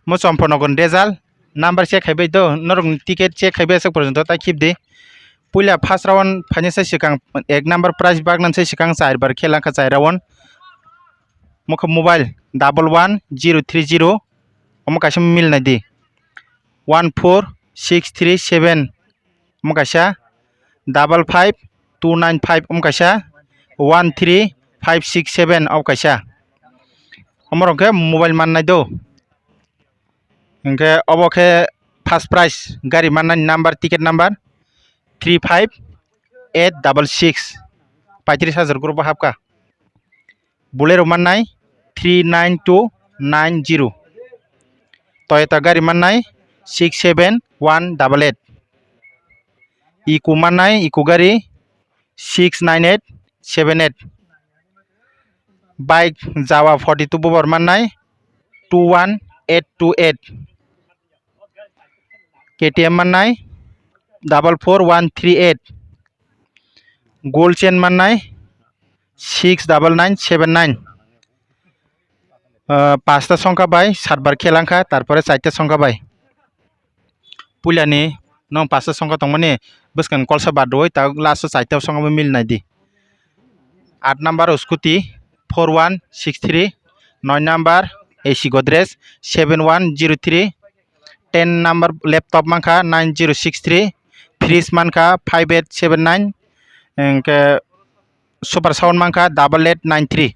mo chomponogon result number check khaibai do norok ticket check khaibai sak porjonto ta khibdi puila first round phainisa sikang 1 number prize bagnan sai sikang 4 bar khela kha 4 round mokho mobile 11030 omo kaisa milnai di 14637 omo kaisa 55295 omo kaisa 13567 omo kaisa omorongke mobile mannai do engke oboke first prize gari mannai number ticket number 35866 35,000 group hapka bolero mannai 39290 Toyota gari mannai 67188 Iku mannai Iku gari 69878 bike Jawa 42 bobor mannai 21828 KTM mannai 44138 gold chain mannai 69979 পাঁচটা সংখ্যা by 7 বার খেলাঙ্কা তারপরে 4টা সংখ্যা by পুলানি নং 5টা সংখ্যা তংমানে বসকান কলসা বাদই তা লাস্ট 4টা সংখ্যা মিল নাই দি 8 number scooty 4163 9 number AC Godrej 7103 10 number laptop মানকা 9063 ফ্রিজ মানকা 5879 এনকে সুপার সাউন্ড মানকা 8893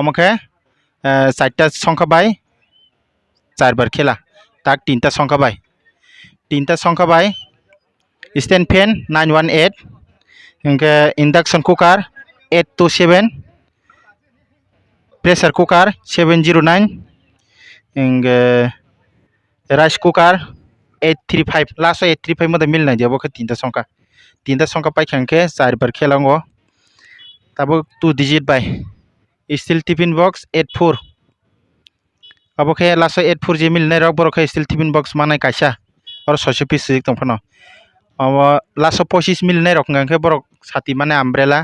আমাকে 4টা সংখ্যা বাই 4 বার খেলা তাক 3টা সংখ্যা বাই 3টা সংখ্যা by stand fan 918 NK induction cooker 827 pressure cooker 709 NK rice cooker 835 last 835 মধ্যে মিল নাই যাবো 3টা সংখ্যা পাই খেলকে 4 বার খেলাঙ্গো তারপর 2 digit by steel tiffin box 84 अब खे लास्ट 84 जे मिलने रक बरो खे स्टील टिफिन बॉक्स माने काइसा और 600 पीस सिक तंफनो अब लास्ट 25 मिलने रक के बरो साथी माने अम्ब्रेला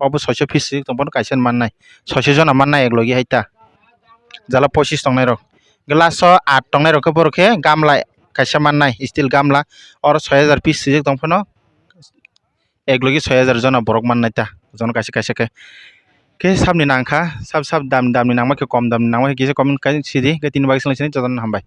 अब 600 पीस सिक तंफनो काइसा माननाय 600 जना माननाय एकलगी हाइता जाला 25 तंनाय रक ग्लास 8 तंनाय रक बरो खे गामला काइसा माननाय स्टील गामला और 6000 पीस सिक तंफनो एकलगी 6000 जना बरक माननायता जन काइसा के साबनि नांखा साब दाम दामनि नांमा के कम दामनि नांमा के कमेन्ट काइ सिदि के 3 बागै सोंलायसिनि जजन हामबाय।